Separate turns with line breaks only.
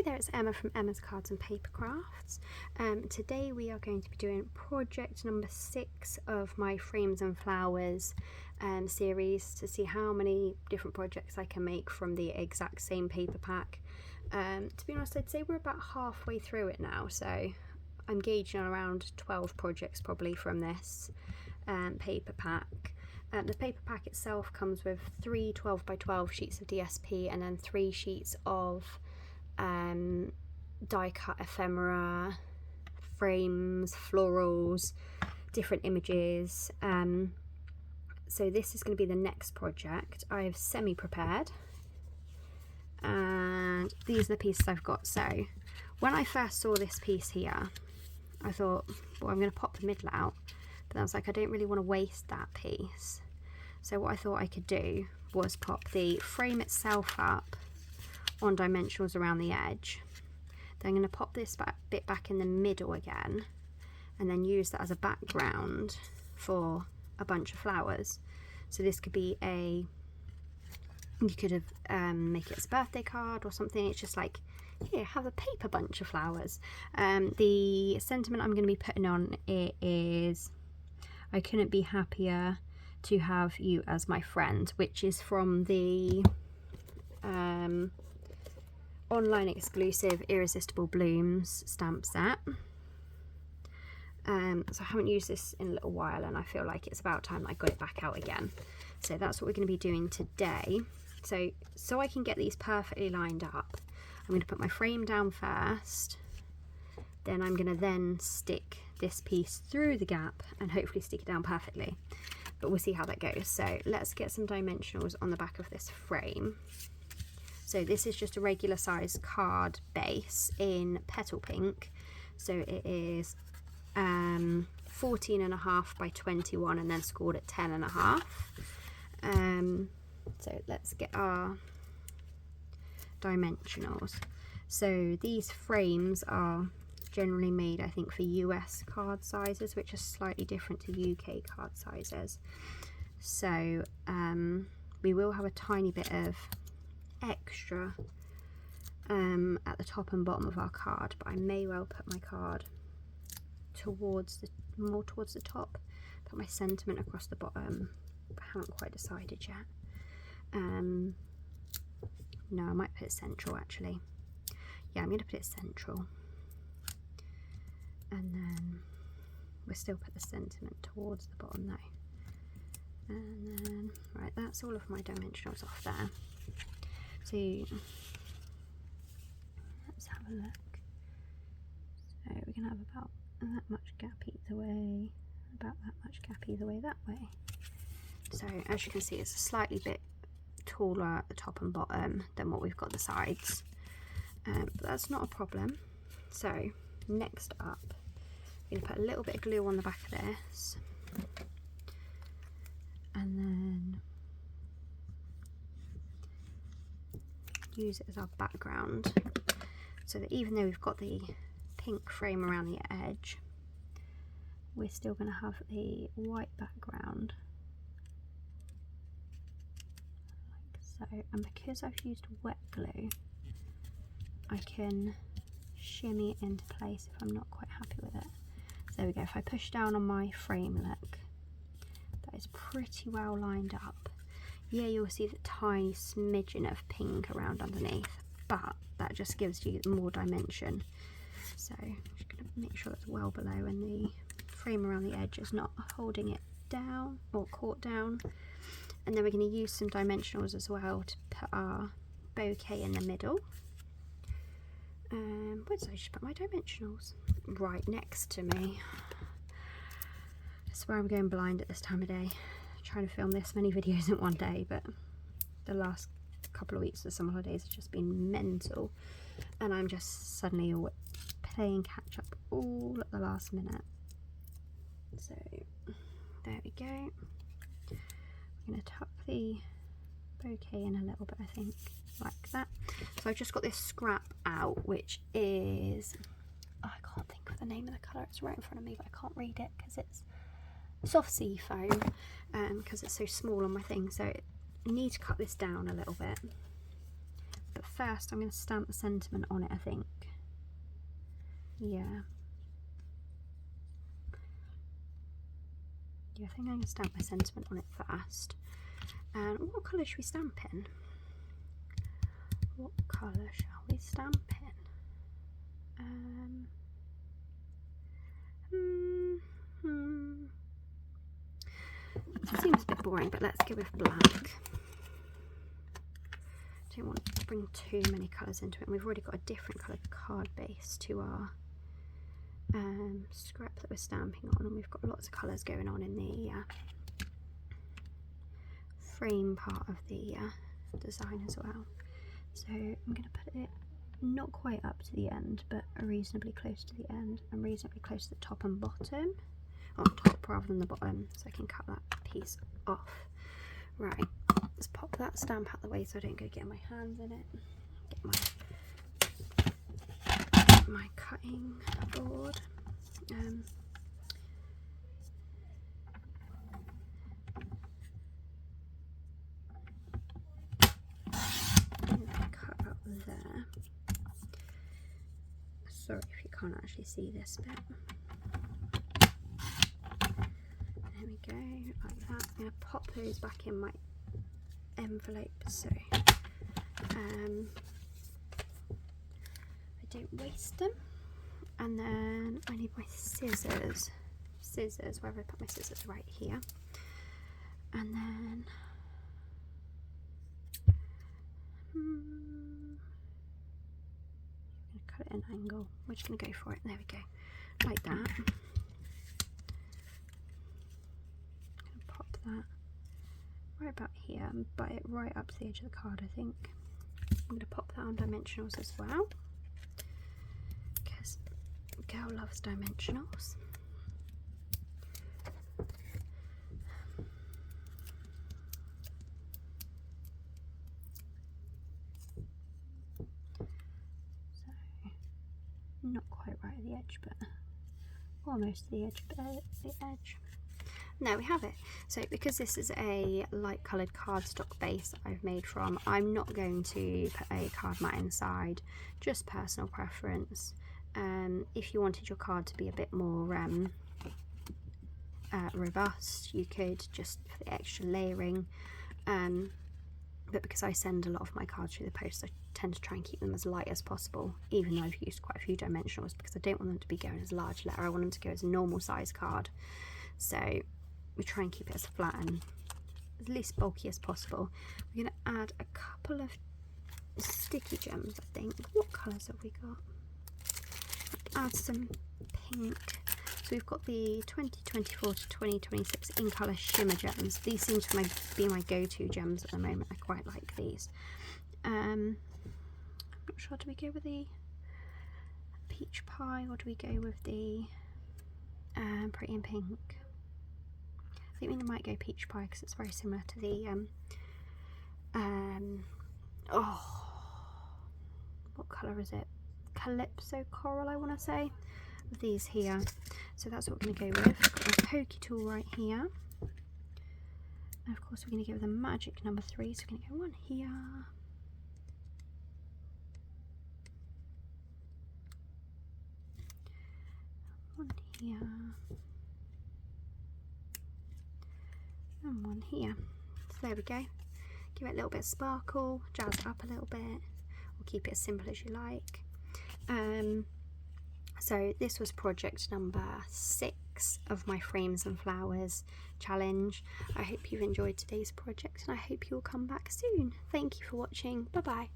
Hi there, it's Emma from Emma's Cards and Paper Crafts. Today we are going to be doing project number 6 of my Frames and Flowers series to see how many different projects I can make from the exact same paper pack. To be honest, I'd say we're about halfway through it now, so I'm gauging on around 12 projects probably from this paper pack. The paper pack itself comes with 3 12 by 12 sheets of DSP and then 3 sheets of die cut ephemera, frames, florals, different images. So this is going to be the next project. I've semi-prepared and these are the pieces I've got. So when I first saw this piece here, I thought, well, I'm going to pop the middle out, but I was like, I don't really want to waste that piece. So what I thought I could do was pop the frame itself up on dimensionals around the edge. Then I'm going to pop this bit back in the middle again and then use that as a background for a bunch of flowers. So this could be you could have make it as a birthday card or something. It's just like, here, have a paper bunch of flowers. The sentiment I'm going to be putting on it is, I couldn't be happier to have you as my friend, which is from the online exclusive Irresistible Blooms stamp set. So I haven't used this in a little while and I feel like it's about time I got it back out again. So that's what we're going to be doing today. So I can get these perfectly lined up, I'm going to put my frame down first, then I'm going to stick this piece through the gap and hopefully stick it down perfectly, but we'll see how that goes. So let's get some dimensionals on the back of this frame. So this is just a regular size card base in Petal Pink. So it is 14.5 by 21 and then scored at 10.5. So let's get our dimensionals. So these frames are generally made, I think, for US card sizes, which are slightly different to UK card sizes. So we will have a tiny bit of extra at the top and bottom of our card, but I may well put my card more towards the top, put my sentiment across the bottom. I haven't quite decided yet. No, I might put it central actually. Yeah, I'm going to put it central, and then we'll still put the sentiment towards the bottom though. And then, right, that's all of my dimensionals off there. So let's have a look. So we're going to have about that much gap either way, about that much gap either way that way. So as you can see, it's a slightly bit taller at the top and bottom than what we've got the sides, but that's not a problem. So next up, I'm going to put a little bit of glue on the back of this, and then use it as our background, so that even though we've got the pink frame around the edge, we're still going to have a white background like so. And because I've used wet glue, I can shimmy it into place if I'm not quite happy with it. So there we go. If I push down on my frame, look, that is pretty well lined up. Yeah, you'll see the tiny smidgen of pink around underneath, but that just gives you more dimension. So I'm just going to make sure that's well below and the frame around the edge is not holding it down or caught down. And then we're going to use some dimensionals as well to put our bouquet in the middle. Where did I just put my dimensionals? Right next to me. I swear I'm going blind at this time of day, trying to film this many videos in one day, but the last couple of weeks of the summer holidays have just been mental, and I'm just suddenly playing catch up all at the last minute. So there we go. I'm going to tuck the bouquet in a little bit, I think, like that. So I've just got this scrap out, which is, I can't think of the name of the colour, it's right in front of me, but I can't read it because it's soft sea foam, because it's so small on my thing. So I need to cut this down a little bit, but first I'm going to stamp the sentiment on it, I think. Yeah. Yeah, I think I'm going to stamp my sentiment on it first. And what colour should we stamp in? What colour shall we stamp in? It seems a bit boring, but let's go with black. Don't want to bring too many colours into it. And we've already got a different coloured card base to our scrap that we're stamping on, and we've got lots of colours going on in the frame part of the design as well. So I'm going to put it not quite up to the end, but reasonably close to the end and reasonably close to the top and bottom. On top rather than the bottom, so I can cut that piece off. Right, let's pop that stamp out the way so I don't go get my hands in it. Get my cutting board. Cut out there. Sorry if you can't actually see this bit. There we go, like that. I'm going to pop those back in my envelope so I don't waste them. And then I need my scissors. Where have I put my scissors? Right here. And then I'm going to cut it at an angle. We're just going to go for it. There we go. Like that. That right about here and butt it right up to the edge of the card, I think. I'm going to pop that on dimensionals as well because girl loves dimensionals. So not quite right at the edge, but almost the edge, There we have it. So because this is a light coloured cardstock base I've made from, I'm not going to put a card mat inside, just personal preference. If you wanted your card to be a bit more robust, you could just for the extra layering. But because I send a lot of my cards through the post, I tend to try and keep them as light as possible, even though I've used quite a few dimensionals, because I don't want them to be going as large letter. I want them to go as a normal size card. So we try and keep it as flat and as least bulky as possible. We're going to add a couple of sticky gems, I think. What colours have we got? Add some pink. So we've got the 2024 to 2026 in colour shimmer gems. These seem to be my go-to gems at the moment. I quite like these. I'm not sure, do we go with the peach pie or do we go with the pretty in pink? I think we might go peach pie because it's very similar to the what colour is it? Calypso coral, I want to say. With these here, so that's what we're going to go with. Got my pokey tool right here, and of course we're going to go with a magic number 3. So we're going to go one here, one here, and one here. So there we go. Give it a little bit of sparkle, jazz it up a little bit, or keep it as simple as you like. So this was project number 6 of my Frames and Flowers challenge. I hope you've enjoyed today's project and I hope you'll come back soon. Thank you for watching. Bye bye.